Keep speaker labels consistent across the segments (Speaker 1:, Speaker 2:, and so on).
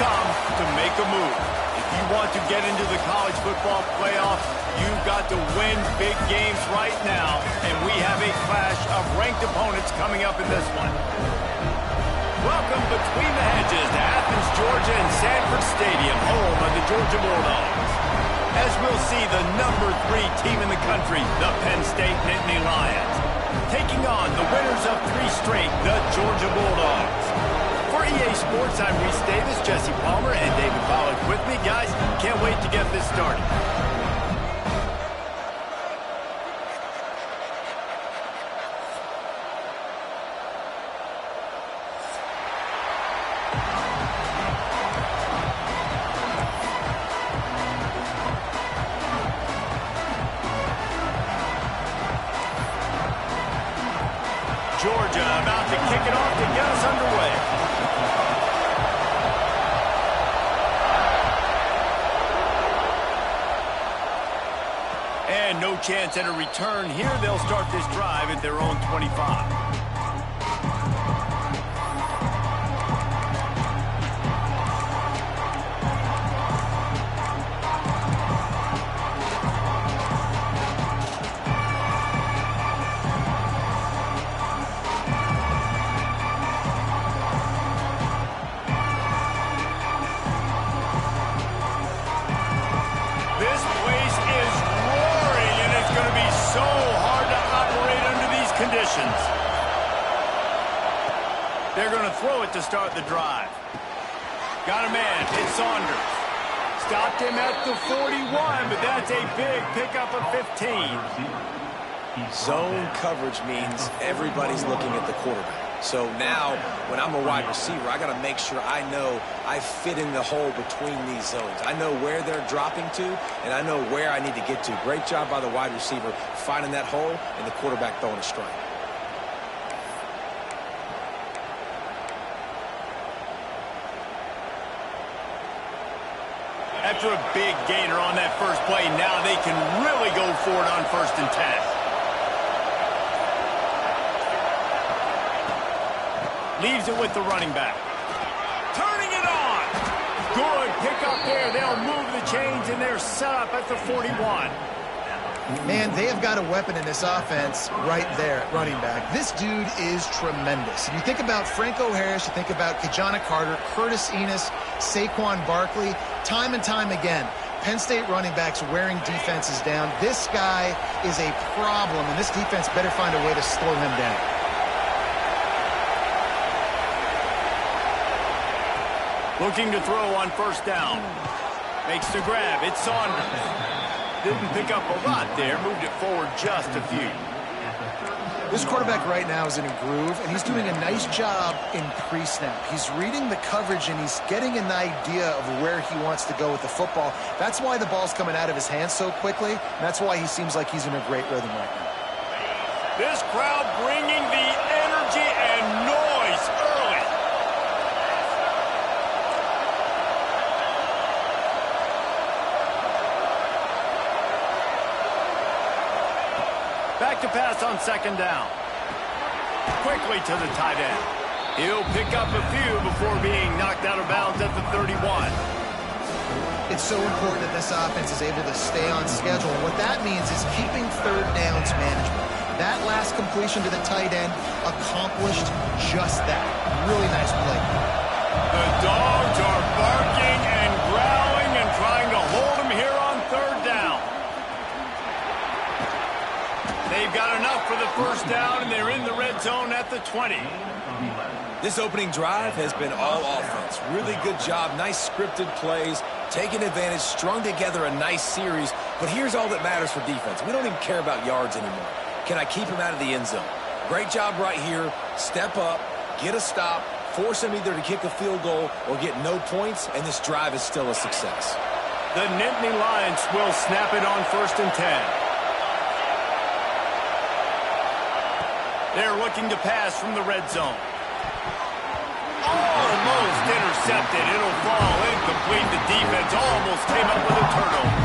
Speaker 1: come to make a move. If you want to get into the college football playoffs, you've got to win big games right now, and we have a clash of ranked opponents coming up in this one. Welcome between the hedges to Athens, Georgia and Sanford Stadium, home of the Georgia Bulldogs. As we'll see the number 3 team in the country, the Penn State Nittany Lions, taking on the winners of 3 straight, the Georgia Bulldogs. For EA Sports, I'm Reese Davis, Jesse Palmer, and David Pollack with me. Guys, can't wait to get this started. Georgia about to kick it off to get us underway. And no chance at a return here. They'll start this drive at their own 25. They're going to throw it to start the drive. Got a man. It's Saunders. Stopped him at the 41, but that's a big pickup of 15.
Speaker 2: Zone coverage means everybody's looking at the quarterback. So now, when I'm a wide receiver, I got to make sure I know I fit in the hole between these zones. I know where they're dropping to, and I know where I need to get to. Great job by the wide receiver finding that hole, and the quarterback throwing a strike.
Speaker 1: After a big gainer on that first play, now they can really go for it on 1st and 10. Leaves it with the running back. Turning it on. Good pickup there. They'll move the chains, and they're set up at the 41.
Speaker 3: Man, they have got a weapon in this offense right there at running back. This dude is tremendous. You think about Franco Harris, you think about Kajana Carter, Curtis Enos, Saquon Barkley, time and time again. Penn State running backs wearing defenses down. This guy is a problem, and this defense better find a way to slow him down.
Speaker 1: Looking to throw on 1st down. Makes the grab. It's Saunders. Didn't pick up a lot there. Moved it forward just a few.
Speaker 3: This quarterback right now is in a groove, and he's doing a nice job in pre-snap. He's reading the coverage, and he's getting an idea of where he wants to go with the football. That's why the ball's coming out of his hands so quickly, and that's why he seems like he's in a great rhythm right now.
Speaker 1: This crowd bringing the energy and noise early. Back to pass on 2nd down. Quickly to the tight end. He'll pick up a few before being knocked out of bounds at the 31.
Speaker 3: It's so important that this offense is able to stay on schedule. And what that means is keeping 3rd downs management. That last completion to the tight end accomplished just that. Really nice play.
Speaker 1: The dogs are barking and growling and trying to hold him here on 3rd down. They've got enough for the 1st down, and they're in the red zone at the 20.
Speaker 2: This opening drive has been all offense. Really good job. Nice scripted plays, taking advantage, strung together a nice series. But here's all that matters for defense. We don't even care about yards anymore. Can I keep him out of the end zone? Great job right here. Step up, get a stop, force him either to kick a field goal or get no points, and this drive is still a success.
Speaker 1: The Nittany Lions will snap it on 1st and 10. They're looking to pass from the red zone. Almost intercepted. It'll fall incomplete. The defense almost came up with a turnover.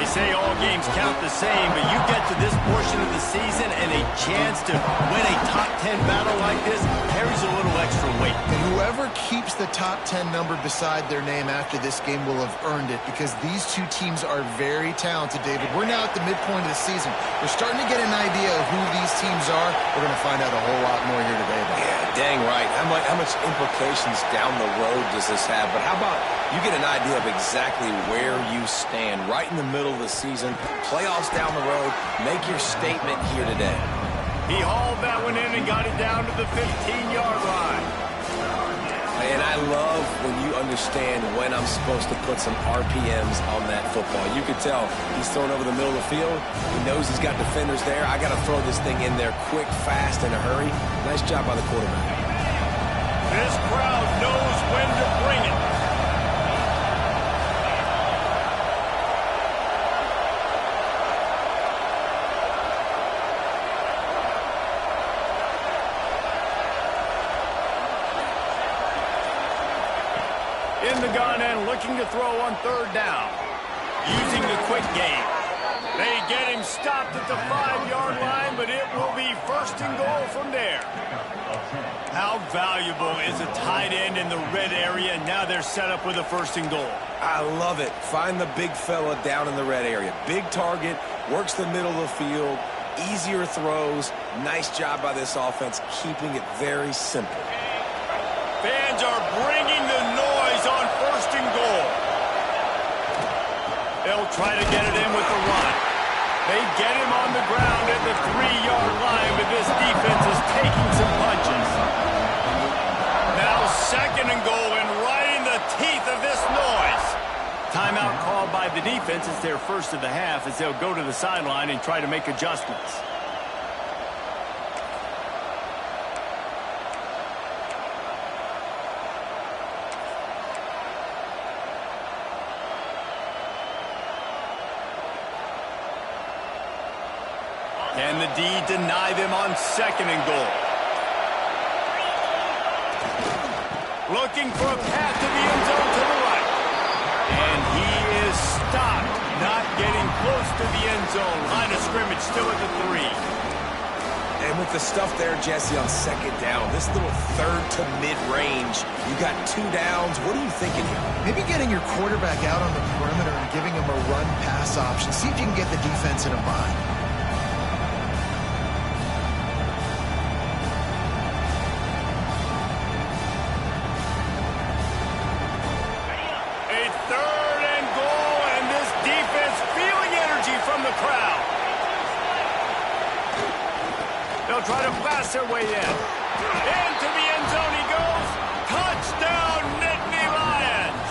Speaker 1: They say all games count the same, but you get to this portion of the season and a chance to win a top 10 battle like this carries a little extra weight.
Speaker 3: And whoever keeps the top 10 number beside their name after this game will have earned it, because these two teams are very talented, David. We're now at the midpoint of the season. We're starting to get an idea of who these teams are. We're going to find out a whole lot more here today.
Speaker 2: Yeah, dang right. How much implications down the road does this have? But how about you get an idea of exactly where you stand right in the middle of the season, playoffs down the road, make your statement here today.
Speaker 1: He hauled that one in and got it down to the 15-yard line.
Speaker 2: And I love when you understand when I'm supposed to put some RPMs on that football. You could tell he's thrown over the middle of the field. He knows he's got defenders there. I got to throw this thing in there quick, fast, in a hurry. Nice job by the quarterback.
Speaker 1: This crowd knows when to bring it. In the gun and looking to throw on third down. Using the quick game. They get him stopped at the 5-yard line, but it will be first and goal from there. How valuable is a tight end in the red area? Now they're set up with a first and goal.
Speaker 2: I love it. Find the big fella down in the red area. Big target, works the middle of the field, easier throws. Nice job by this offense, keeping it very simple.
Speaker 1: Fans are bringing the noise on first and goal. They'll try to get it in with the run. They get him on the ground at the 3-yard line, but this defense is taking some punches. Now second and goal and right in the teeth of this noise. Timeout called by the defense. It's their first of the half as they'll go to the sideline and try to make adjustments. Can the D deny them on second and goal? Looking for a path to the end zone to the right. And he is stopped. Not getting close to the end zone. Line of scrimmage still at the 3.
Speaker 2: And with the stuff there, Jesse, on second down, this little third to mid-range, you got 2 downs. What are you thinking here?
Speaker 3: Maybe getting your quarterback out on the perimeter and giving him a run-pass option. See if you can get the defense in a bind.
Speaker 1: They'll try to blast their way in. Into the end zone he goes. Touchdown, Nittany Lions.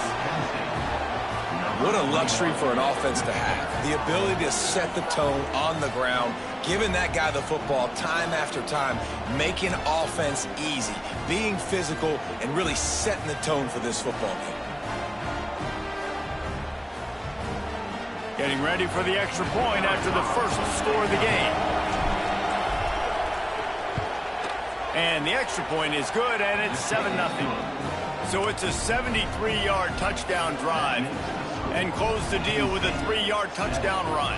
Speaker 2: What a luxury for an offense to have. The ability to set the tone on the ground, giving that guy the football time after time, making offense easy, being physical, and really setting the tone for this football game.
Speaker 1: Getting ready for the extra point after the first score of the game. And the extra point is good, and it's 7-0. So it's a 73-yard touchdown drive, and close the deal with a 3-yard touchdown run.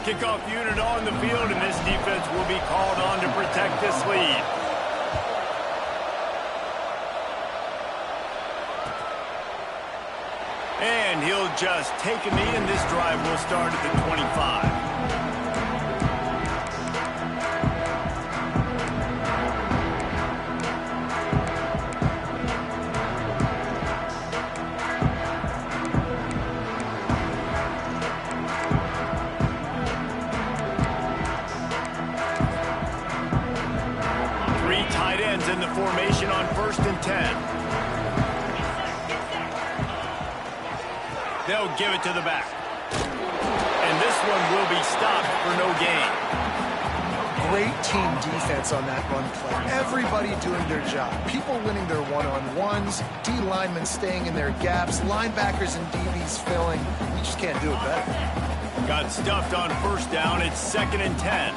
Speaker 1: Kickoff unit on the field, and this defense will be called on to protect this lead. And he'll just take a knee, and this drive will start at the 25. In the formation on 1st and 10. They'll give it to the back. And this one will be stopped for no gain.
Speaker 3: Great team defense on that run play. Everybody doing their job. People winning their one-on-ones, D linemen staying in their gaps, linebackers and DBs filling. You just can't do it better.
Speaker 1: Got stuffed on 1st down. It's 2nd and 10.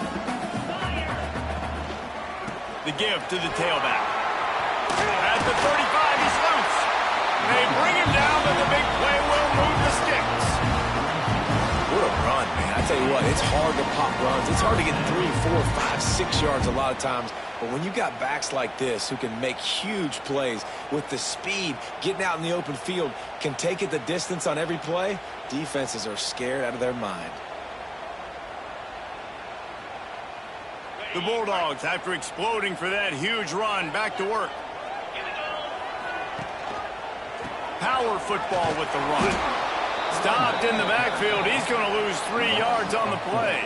Speaker 1: The give to the tailback. At the 35, he's loose. They bring him down, but the big play will move the sticks.
Speaker 2: What a run, man. I tell you what, it's hard to pop runs. It's hard to get 3, 4, 5, 6 yards a lot of times. But when you've got backs like this who can make huge plays with the speed, getting out in the open field, can take it the distance on every play, defenses are scared out of their mind.
Speaker 1: The Bulldogs, after exploding for that huge run, back to work. Power football with the run. Stopped in the backfield. He's going to lose 3 yards on the play.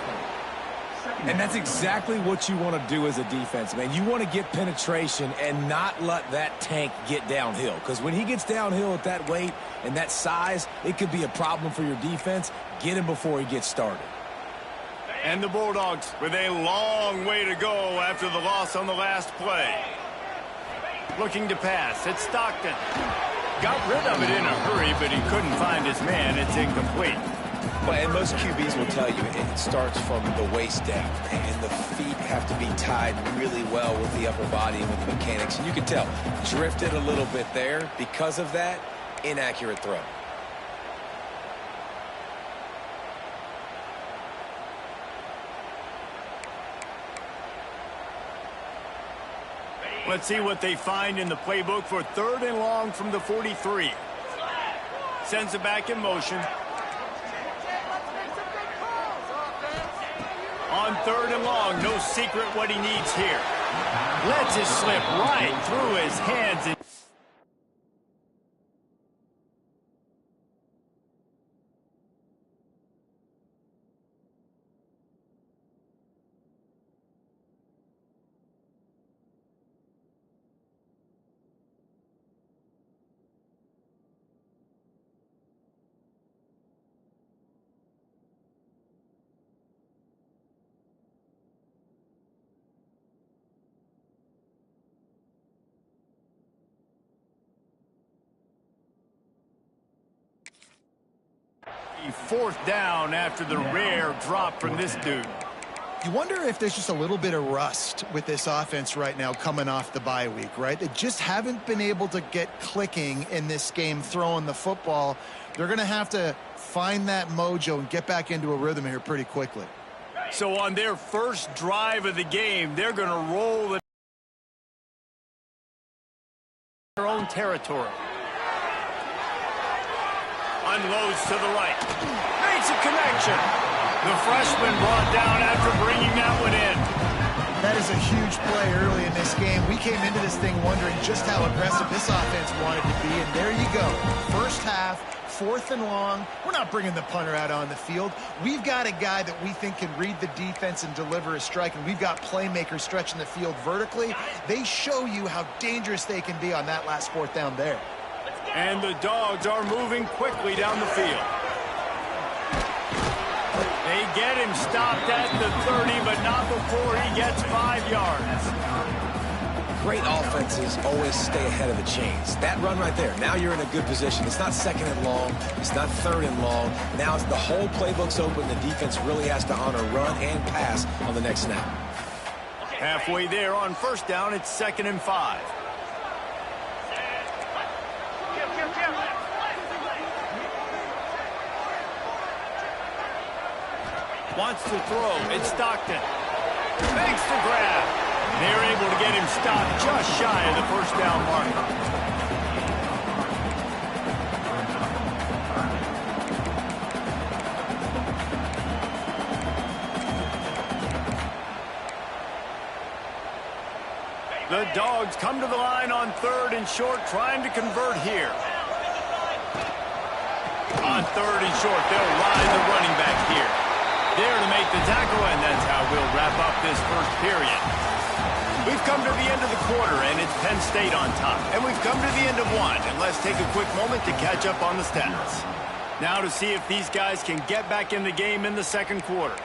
Speaker 2: And that's exactly what you want to do as a defense, man. You want to get penetration and not let that tank get downhill. Because when he gets downhill at that weight and that size, it could be a problem for your defense. Get him before he gets started.
Speaker 1: And the Bulldogs with a long way to go after the loss on the last play. Looking to pass. It's Stockton. Got rid of it in a hurry, but he couldn't find his man. It's incomplete.
Speaker 2: Well, and most QBs will tell you it starts from the waist down, and the feet have to be tied really well with the upper body and with the mechanics. And you can tell, drifted a little bit there. Because of that, inaccurate throw.
Speaker 1: Let's see what they find in the playbook for 3rd and long from the 43. Sends it back in motion. On 3rd and long, no secret what he needs here. Lets it slip right through his hands. Fourth down after the rare drop from this dude.
Speaker 3: You wonder if there's just a little bit of rust with this offense right now coming off the bye week, right? They just haven't been able to get clicking in this game throwing the football. They're going to have to find that mojo and get back into a rhythm here pretty quickly.
Speaker 1: So on their first drive of the game, they're going to roll in their own territory. Unloads to the right. Makes a connection. The freshman brought down after bringing that one in.
Speaker 3: That is a huge play early in this game. We came into this thing wondering just how aggressive this offense wanted to be, and there you go. First half, 4th and long. We're not bringing the punter out on the field. We've got a guy that we think can read the defense and deliver a strike, and we've got playmakers stretching the field vertically. They show you how dangerous they can be on that last 4th down there.
Speaker 1: And the Dogs are moving quickly down the field. They get him stopped at the 30, but not before he gets 5 yards.
Speaker 2: Great offenses always stay ahead of the chains. That run right there, now you're in a good position. It's not 2nd and long. It's not 3rd and long. Now the whole playbook's open. The defense really has to honor run and pass on the next snap.
Speaker 1: Halfway there on 1st down, it's 2nd and 5. Wants to throw. It's Stockton. Makes the grab. They're able to get him stopped just shy of the 1st down mark. The Dogs come to the line on 3rd and short, trying to convert here. On 3rd and short, they'll ride the running back here. There to make the tackle, and that's how we'll wrap up this 1st period. We've come to the end of the quarter, and it's Penn State on top. And we've come to the end of one, and let's take a quick moment to catch up on the stats. Now to see if these guys can get back in the game in the 2nd quarter.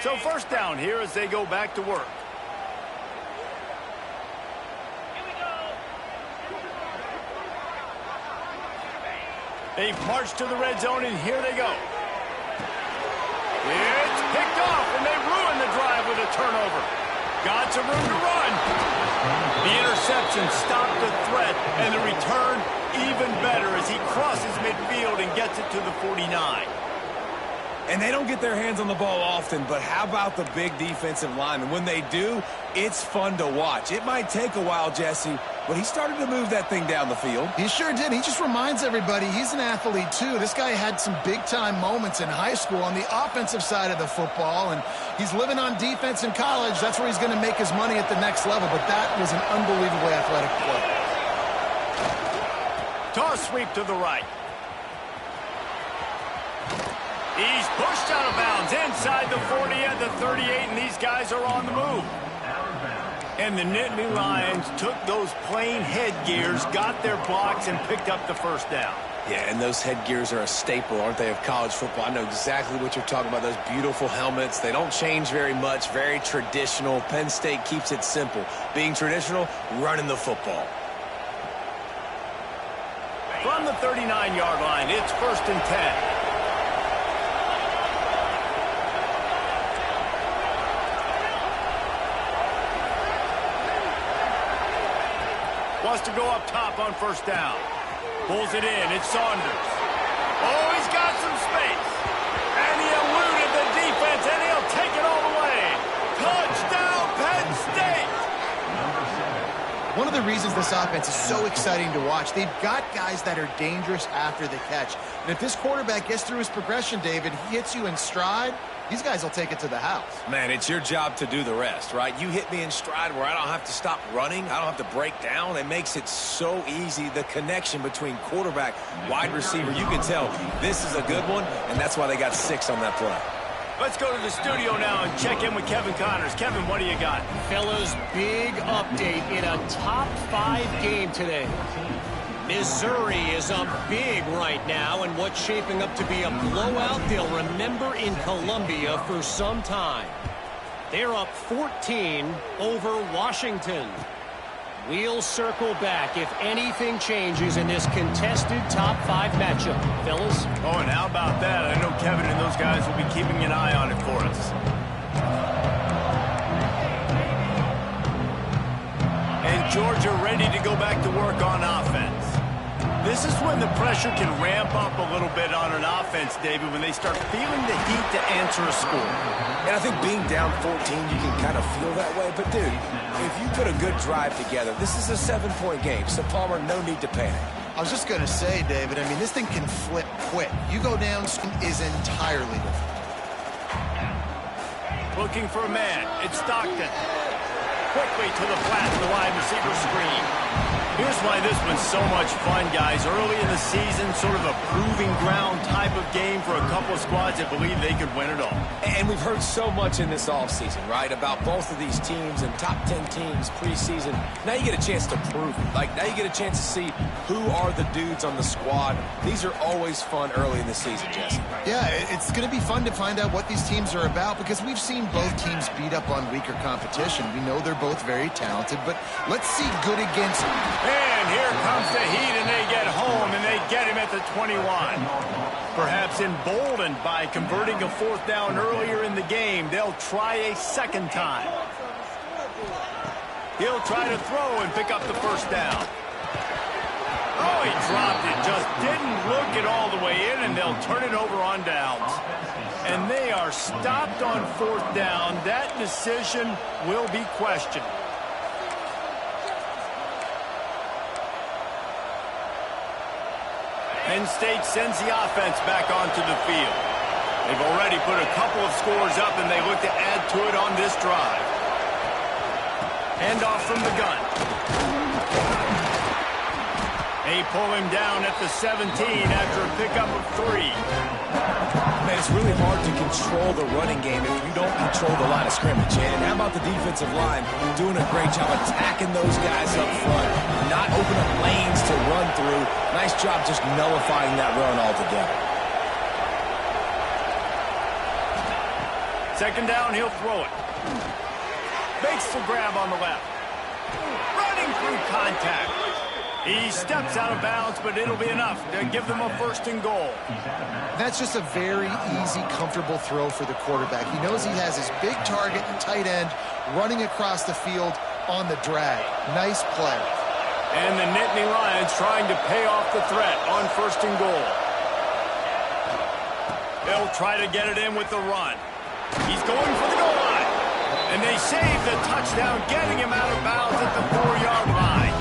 Speaker 1: So 1st down here as they go back to work. They've marched to the red zone, and here they go. It's turnover. Got some room to run. The interception stopped the threat, and the return even better as he crosses midfield and gets it to the 49.
Speaker 2: And they don't get their hands on the ball often, but how about the big defensive line? And when they do, it's fun to watch. It might take a while, Jesse, but he started to move that thing down the field.
Speaker 3: He sure did. He just reminds everybody he's an athlete, too. This guy had some big-time moments in high school on the offensive side of the football, and he's living on defense in college. That's where he's going to make his money at the next level, but that was an unbelievably athletic play.
Speaker 1: Toss sweep to the right. He's pushed out of bounds inside the 40 at the 38, and these guys are on the move. And the Nittany Lions took those plain headgears, got their blocks, and picked up the first down.
Speaker 2: Yeah, and those headgears are a staple, aren't they, of college football? I know exactly what you're talking about, those beautiful helmets. They don't change very much, very traditional. Penn State keeps it simple. Being traditional, running the football.
Speaker 1: From the 39-yard line, it's 1st and 10. Wants to go up top on 1st down. Pulls it in. It's Saunders. Oh, he's got some space. And he eluded the defense, and he'll take it all the way. Touchdown, Penn State!
Speaker 3: One of the reasons this offense is so exciting to watch, they've got guys that are dangerous after the catch. And if this quarterback gets through his progression, David, he hits you in stride, these guys will take it to the house.
Speaker 2: Man, it's your job to do the rest, right? You hit me in stride where I don't have to stop running. I don't have to break down. It makes it so easy. The connection between quarterback, wide receiver, you can tell this is a good one, and that's why they got 6 on that play.
Speaker 1: Let's go to the studio now and check in with Kevin Connors. Kevin, what do you got?
Speaker 4: Fellas, big update in a top 5 game today. Missouri is up big right now in what's shaping up to be a blowout they'll remember in Columbia for some time. They're up 14 over Washington. We'll circle back if anything changes in this contested top 5 matchup. Fellas?
Speaker 1: Oh, and how about that? I know Kevin and those guys will be keeping an eye on it for us. And Georgia ready to go back to work on offense. This is when the pressure can ramp up a little bit on an offense, David, when they start feeling the heat to answer a score.
Speaker 2: And I think being down 14, you can kind of feel that way. But, dude, if you put a good drive together, this is a 7-point game. So, Palmer, no need to panic.
Speaker 3: I was just going to say, David, I mean, this thing can flip quick. You go down, is entirely different.
Speaker 1: Looking for a man. It's Stockton. Quickly to the flat, the wide receiver screen. Here's why this one's so much fun, guys. Early in the season, sort of a proving ground type of game for a couple of squads that believe they could win it all.
Speaker 2: And we've heard so much in this offseason, right, about both of these teams and top 10 teams preseason. Now you get a chance to prove it. Like, now you get a chance to see who are the dudes on the squad. These are always fun early in the season, Jesse.
Speaker 3: Yeah, it's going to be fun to find out what these teams are about because we've seen both teams beat up on weaker competition. We know they're both very talented, but let's see good against...
Speaker 1: And here comes the heat, and they get home, and they get him at the 21. Perhaps emboldened by converting a 4th down earlier in the game, they'll try a second time. He'll try to throw and pick up the 1st down. Oh, he dropped it. Just didn't look it all the way in, and they'll turn it over on downs. And they are stopped on 4th down. That decision will be questioned. Penn State sends the offense back onto the field. They've already put a couple of scores up, and they look to add to it on this drive. Handoff from the gun. They pull him down at the 17 after a pickup of 3.
Speaker 2: Man, it's really hard to control the running game if you don't control the line of scrimmage. And how about the defensive line doing a great job attacking those guys up front, not opening up lanes to run through. Nice job just nullifying that run altogether.
Speaker 1: Second down, he'll throw it. Makes the grab on the left. Running through contact. He steps out of bounds, but it'll be enough to give them a 1st and goal.
Speaker 3: That's just a very easy, comfortable throw for the quarterback. He knows he has his big target and tight end running across the field on the drag. Nice play.
Speaker 1: And the Nittany Lions trying to pay off the threat on 1st and goal. They'll try to get it in with the run. He's going for the goal line. And they save the touchdown, getting him out of bounds at the 4-yard line.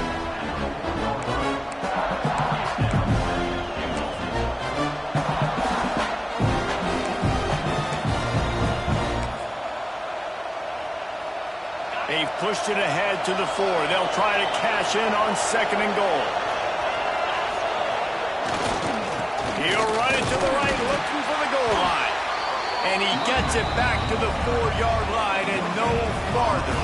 Speaker 1: They've pushed it ahead to the 4. They'll try to cash in on 2nd and goal. He'll run it to the right, looking for the goal line. And he gets it back to the 4-yard line and no farther.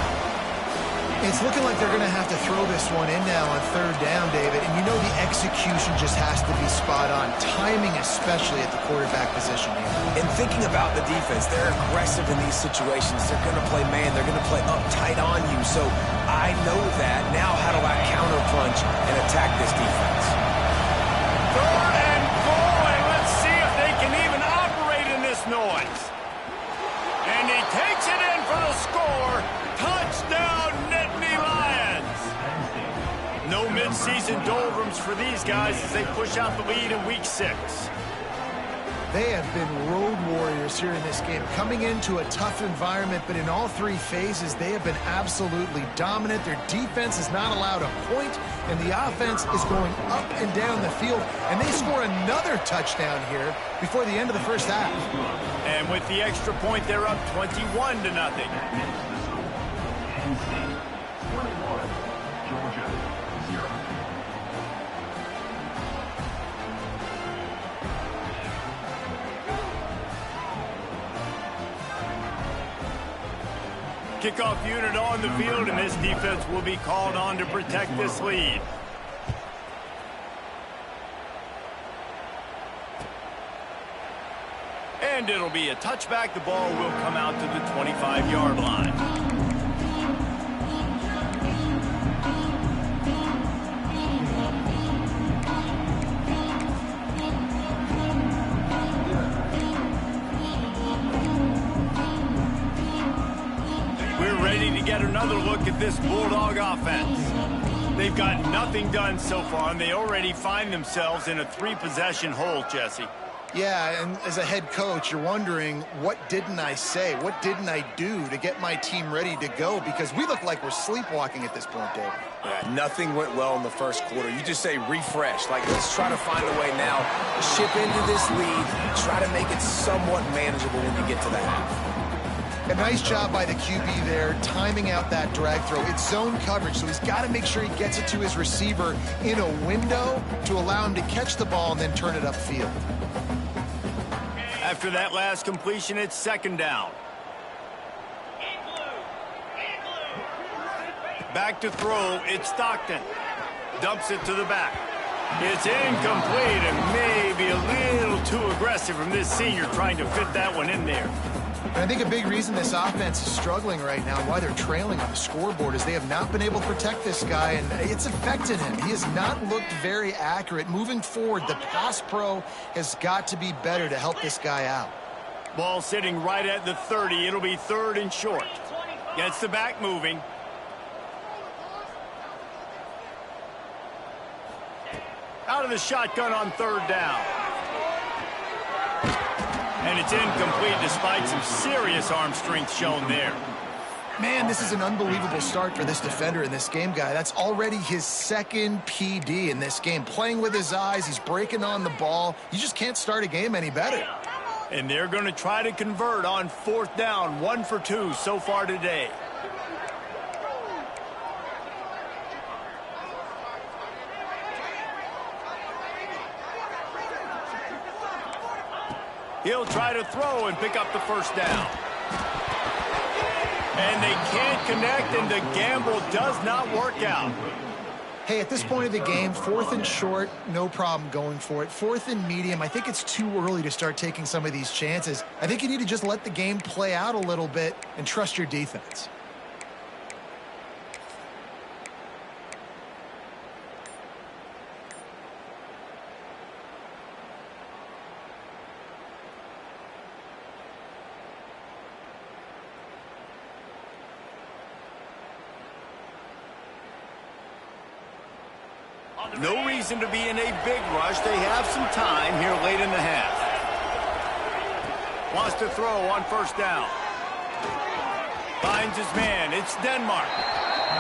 Speaker 3: It's looking like they're going to have to throw this one in now on 3rd down, David. And you know the execution just has to be spot on. Timing especially at the quarterback position here.
Speaker 2: And thinking about the defense, they're aggressive in these situations. They're going to play man. They're going to play up tight on you. So I know that. Now how do I counterpunch and attack this defense?
Speaker 1: 3rd and goal, and let's see if they can even operate in this noise. And he takes it in for the score. Touchdown, Nittany Lions. No midseason doldrums for these guys as they push out the lead in Week 6.
Speaker 3: They have been road warriors here in this game, coming into a tough environment, but in all 3 phases, they have been absolutely dominant. Their defense is not allowed a point, and the offense is going up and down the field, and they score another touchdown here before the end of the 1st half.
Speaker 1: And with the extra point, they're up 21-0. Kickoff unit on the field, and this defense will be called on to protect this lead. And it'll be a touchback. The ball will come out to the 25-yard line. To get another look at this Bulldog offense. They've got nothing done so far, and they already find themselves in a 3-possession hole, Jesse.
Speaker 3: Yeah, and as a head coach, you're wondering, what didn't I say? What didn't I do to get my team ready to go? Because we look like we're sleepwalking at this point, Dave.
Speaker 2: Nothing went well in the 1st quarter. You just say refresh. Like, let's try to find a way now to ship into this lead, try to make it somewhat manageable when you get to the half.
Speaker 3: A nice job by the QB there, timing out that drag throw. It's zone coverage, so he's got to make sure he gets it to his receiver in a window to allow him to catch the ball and then turn it upfield.
Speaker 1: After that last completion, it's 2nd down. Back to throw, it's Stockton. Dumps it to the back. It's incomplete and maybe a little too aggressive from this senior trying to fit that one in there.
Speaker 3: And I think a big reason this offense is struggling right now, why they're trailing on the scoreboard, is they have not been able to protect this guy, and it's affected him. He has not looked very accurate. Moving forward, the pass pro has got to be better to help this guy out.
Speaker 1: Ball sitting right at the 30. It'll be 3rd and short. Gets the back moving. Out of the shotgun on 3rd down. And it's incomplete despite some serious arm strength shown there.
Speaker 3: Man, this is an unbelievable start for this defender in this game, guy. That's already his 2nd PD in this game. Playing with his eyes, he's breaking on the ball. You just can't start a game any better.
Speaker 1: And they're going to try to convert on 4th down. 1 for 2 so far today. He'll try to throw and pick up the 1st down. And they can't connect, and the gamble does not work out.
Speaker 3: Hey, at this point of the game, 4th and short, no problem going for it. 4th and medium, I think it's too early to start taking some of these chances. I think you need to just let the game play out a little bit and trust your defense.
Speaker 1: No reason to be in a big rush. They have some time here late in the half. Wants to throw on first down. Finds his man. It's Denmark.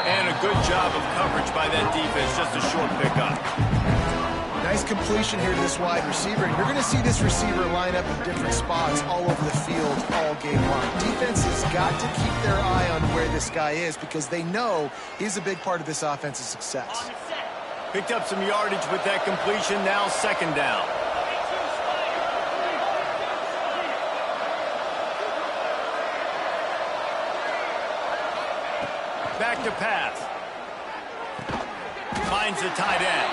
Speaker 1: And a good job of coverage by that defense. Just a short pickup.
Speaker 3: Nice completion here to this wide receiver. And you're going to see this receiver line up in different spots all over the field all game long. Defense has got to keep their eye on where this guy is because they know he's a big part of this offense's success.
Speaker 1: Picked up some yardage with that completion. Now second down. Back to pass. Finds the tight end.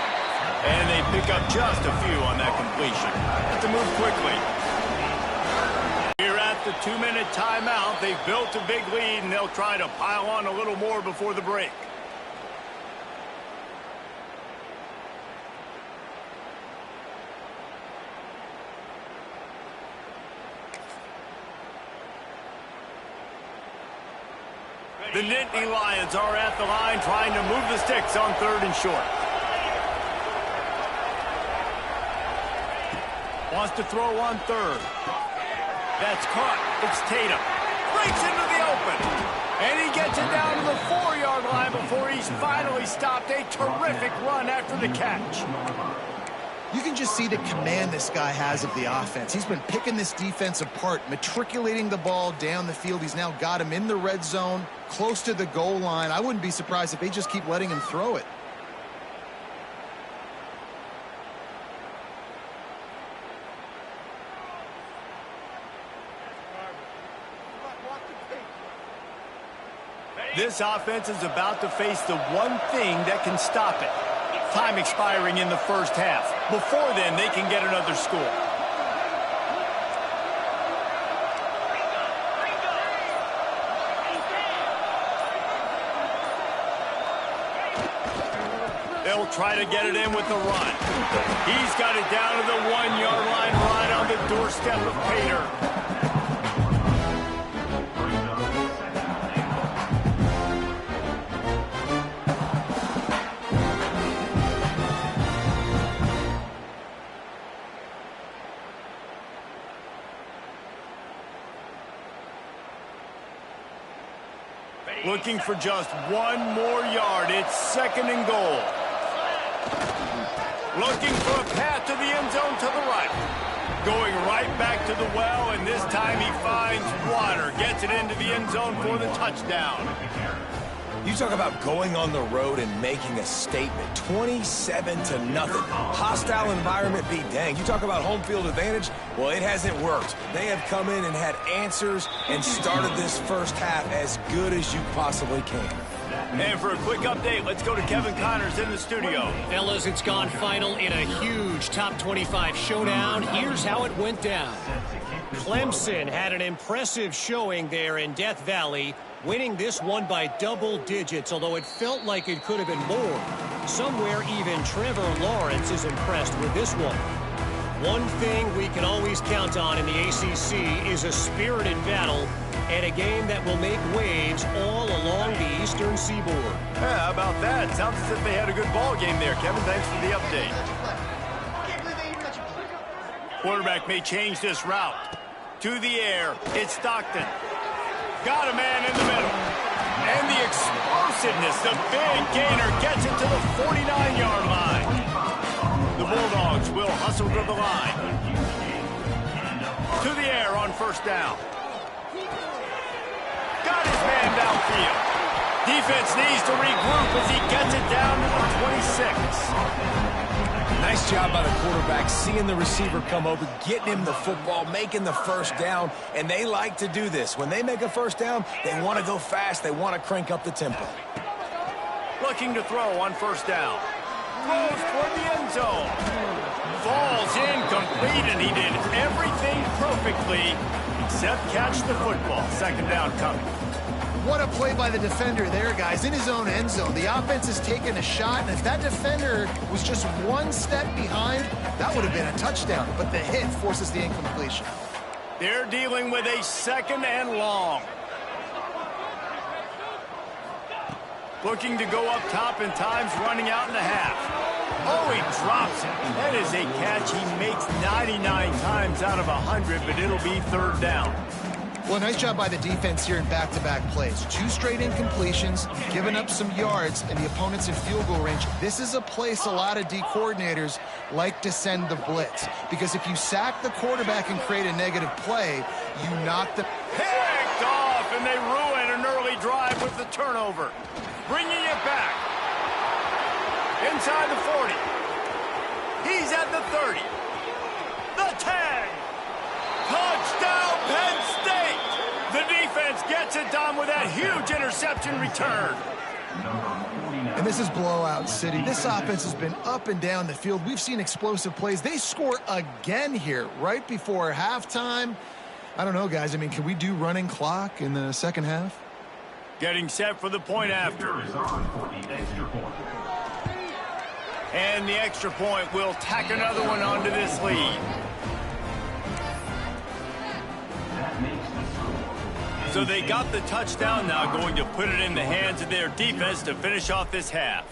Speaker 1: And they pick up just a few on that completion. Have to move quickly. Here at the 2-minute timeout, they've built a big lead, and they'll try to pile on a little more before the break. The Nittany Lions are at the line trying to move the sticks on 3rd and short. Wants to throw on 3rd. That's caught. It's Tatum. Breaks into the open. And he gets it down to the 4-yard line before he's finally stopped. A terrific run after the catch.
Speaker 3: You can just see the command this guy has of the offense. He's been picking this defense apart, matriculating the ball down the field. He's now got him in the red zone, close to the goal line. I wouldn't be surprised if they just keep letting him throw it.
Speaker 1: This offense is about to face the one thing that can stop it. Time expiring in the first half. Before then, they can get another score. They'll try to get it in with the run. He's got it down to the 1-yard line right on the doorstep of Pater. Looking for just one more yard. It's 2nd and goal. Looking for a path to the end zone to the right. Going right back to the well, and this time he finds water. Gets it into the end zone for the touchdown.
Speaker 2: You talk about going on the road and making a statement. 27-0. Hostile environment be danged. You talk about home field advantage. Well, it hasn't worked. They have come in and had answers and started this first half as good as you possibly can.
Speaker 1: And for a quick update, let's go to Kevin Connors in the studio.
Speaker 4: Fellas, it's gone final in a huge top 25 showdown. Here's how it went down. Clemson had an impressive showing there in Death Valley, winning this one by double digits, although it felt like it could have been more. Somewhere even Trevor Lawrence is impressed with this one. One thing we can always count on in the ACC is a spirited battle and a game that will make waves all along the Eastern Seaboard.
Speaker 1: Yeah, how about that? Sounds as if they had a good ball game there, Kevin. Thanks for the update. Quarterback may change this route. To the air, it's Stockton. Got a man in the middle. And the explosiveness, the big gainer gets it to the 49-yard line. The Bulldogs will hustle to the line. To the air on first down. Got his man downfield. Defense needs to regroup as he gets it down to the 26.
Speaker 2: Nice job by the quarterback, seeing the receiver come over, getting him the football, making the first down, and they like to do this. When they make a first down, they want to go fast. They want to crank up the tempo.
Speaker 1: Looking to throw on first down. Throws toward the end zone. Falls incomplete, and he did everything perfectly except catch the football. Second down coming.
Speaker 3: What a play by the defender there, guys, in his own end zone. The offense has taken a shot, and if that defender was just one step behind, that would have been a touchdown. But the hit forces the incompletion.
Speaker 1: They're dealing with a 2nd and long. Looking to go up top, and time's running out in the half. Oh, he drops it. That is a catch he makes 99 times out of 100, but it'll be third down.
Speaker 3: Well, nice job by the defense here in back-to-back plays. 2 straight incompletions, giving up some yards, and the opponent's in field goal range. This is a place a lot of D coordinators like to send the blitz, because if you sack the quarterback and create a negative play, you knock the...
Speaker 1: Picked off, and they ruin an early drive with the turnover. Bringing it back. Inside the 40. He's at the 30. The tag. Touchdown, Penn State. The defense gets it done with that huge interception return.
Speaker 3: And this is blowout city. This offense has been up and down the field. We've seen explosive plays. They score again here right before halftime. I don't know, guys. I mean, can we do running clock in the second half?
Speaker 1: Getting set for the point after. And the extra point will tack another one onto this lead. So they got the touchdown, now going to put it in the hands of their defense to finish off this half.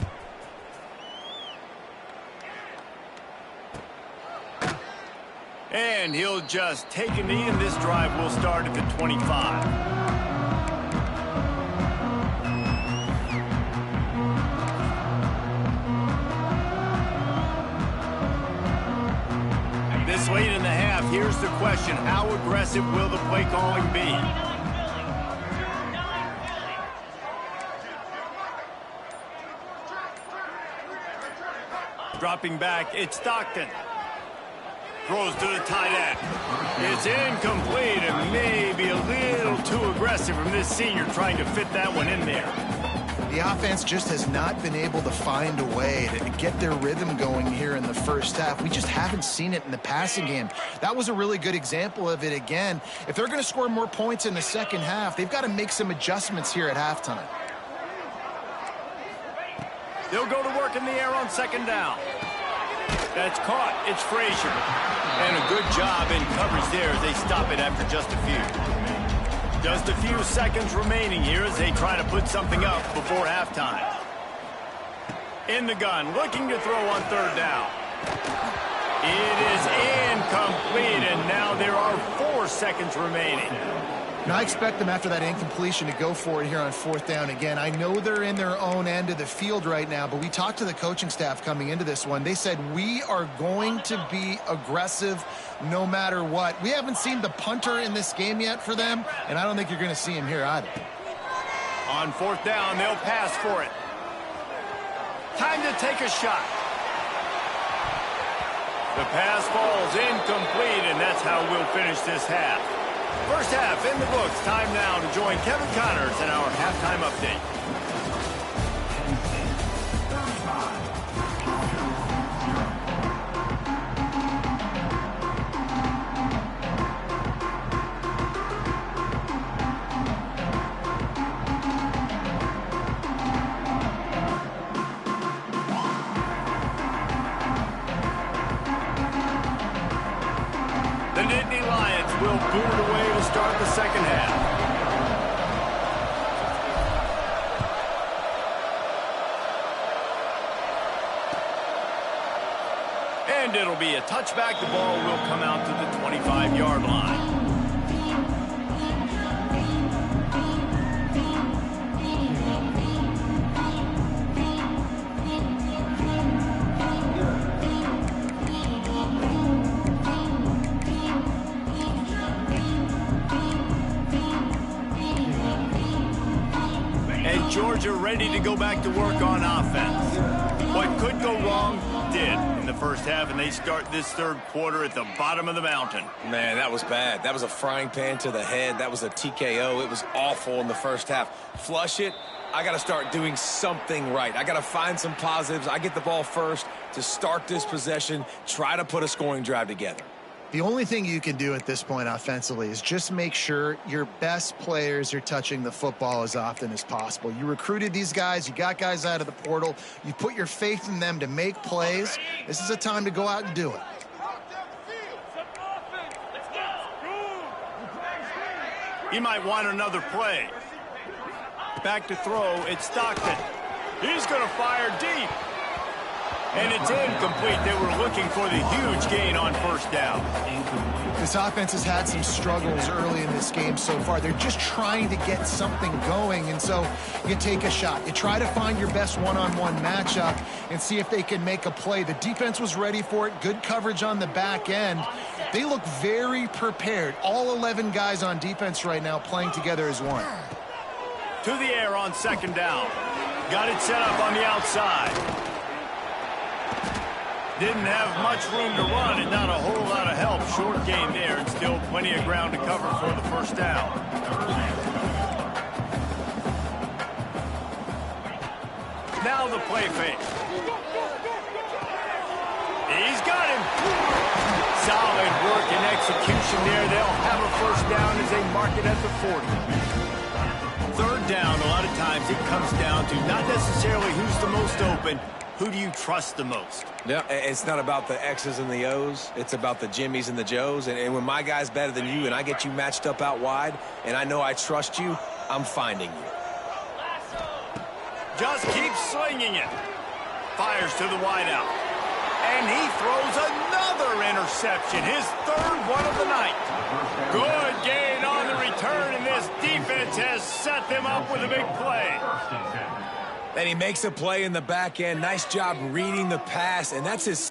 Speaker 1: And he'll just take a knee, and this drive will start at the 25. This late in the half, here's the question: how aggressive will the play calling be? Dropping back, it's Stockton. Throws to the tight end. It's incomplete and maybe a little too aggressive from this senior trying to fit that one in there.
Speaker 3: The offense just has not been able to find a way to get their rhythm going here in the first half. We just haven't seen it in the passing game. That was a really good example of it again. If they're going to score more points in the second half, they've got to make some adjustments here at halftime.
Speaker 1: They'll go to work in the air on second down. That's caught. It's Frazier. And a good job in coverage there as they stop it after just a few. Just a few seconds remaining here as they try to put something up before halftime. In the gun, looking to throw on third down. It is incomplete, and now there are 4 seconds remaining.
Speaker 3: Now, I expect them after that incompletion to go for it here on fourth down again. I know they're in their own end of the field right now, but we talked to the coaching staff coming into this one. They said, we are going to be aggressive no matter what. We haven't seen the punter in this game yet for them, and I don't think you're going to see him here either.
Speaker 1: On fourth down, they'll pass for it. Time to take a shot. The pass falls incomplete, and that's how we'll finish this half. First half in the books. Time now to join Kevin Connors in our halftime update. The Nittany Lions will boot it away to start the second half. And it'll be a touchback. The ball will come out to the 25-yard line. Georgia ready to go back to work on offense. What could go wrong did in the first half, and they start this third quarter at the bottom of the mountain.
Speaker 2: Man, that was bad. That was a frying pan to the head. That was a TKO. It was awful in the first half. Flush it. I got to start doing something right. I got to find some positives. I get the ball first to start this possession, try to put a scoring drive together.
Speaker 3: The only thing you can do at this point offensively is just make sure your best players are touching the football as often as possible. You recruited these guys. You got guys out of the portal. You put your faith in them to make plays. This is a time to go out and do it.
Speaker 1: He might want another play. Back to throw. It's Stockton. He's going to fire deep. And it's incomplete. They were looking for the huge gain on first down.
Speaker 3: This offense has had some struggles early in this game so far. They're just trying to get something going, and so you take a shot. You try to find your best one-on-one matchup and see if they can make a play. The defense was ready for it. Good coverage on the back end. They look very prepared. All 11 guys on defense right now playing together as one.
Speaker 1: To the air on second down. Got it set up on the outside. Didn't have much room to run and not a whole lot of help. Short game there and still plenty of ground to cover for the first down. Now the play fake. He's got him. Solid work and execution there. They'll have a first down as they mark it at the 40. Third down, a lot of times it comes down to not necessarily who's the most open, who do you trust the most?
Speaker 2: Yeah, it's not about the X's and the O's. It's about the Jimmys and the Joes. And when my guy's better than you and I get you matched up out wide and I know I trust you, I'm finding you.
Speaker 1: Just keeps slinging it. Fires to the wideout. And he throws another interception. His third one of the night. Good gain on the return, and this defense has set them up with a big play.
Speaker 2: And he makes a play in the back end. Nice job reading the pass, and that's his